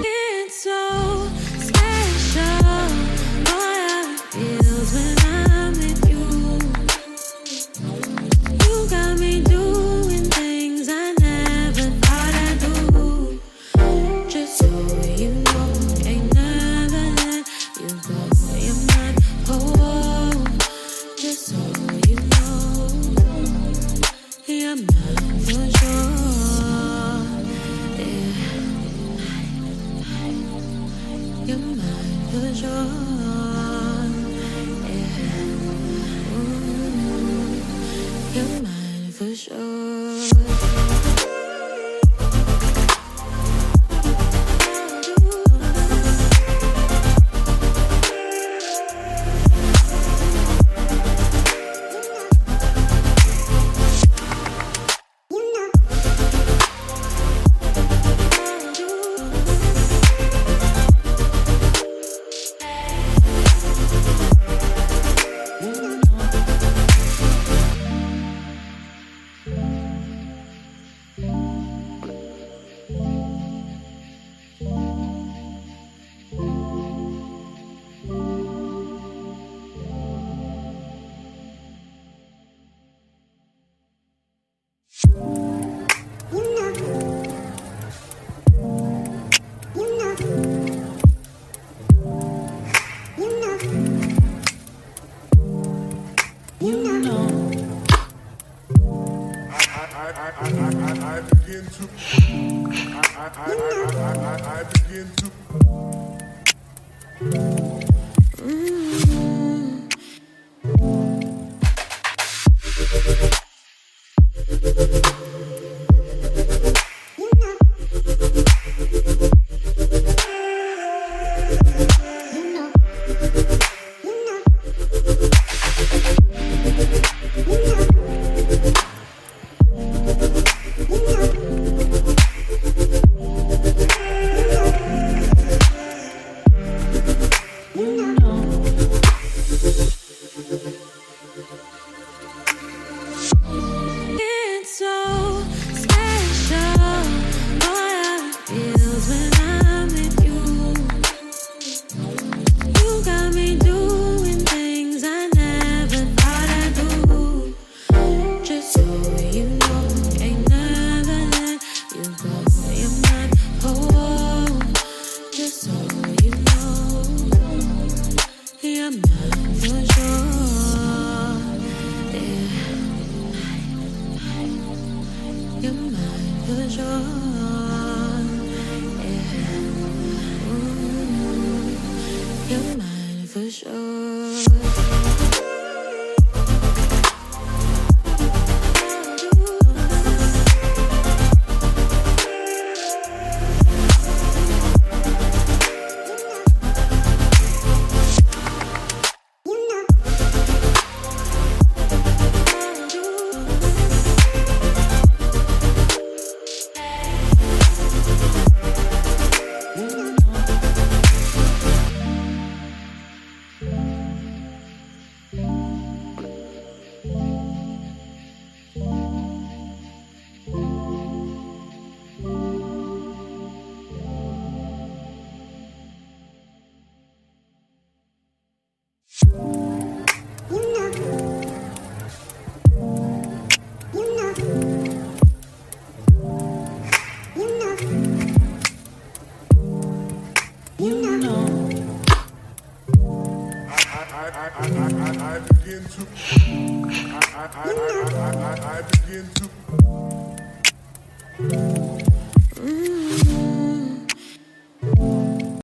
It's so special, boy, how it feels when I'm with you. You got me doing things I never thought I'd do. Just so you know, ain't never let you go. You're mine, oh, just so you know, you're mine for sure. You're mine for sure. Yeah. Ooh, you're mine for sure. I begin to It's so special, boy, how it feels when I'm with you. You got me doing things I never thought I'd do. Just so you know, ain't never let you go. You're mine, oh, just so you know, you're mine for sure. You're mine for sure. Yeah. Ooh, you're mine for sure. I begin to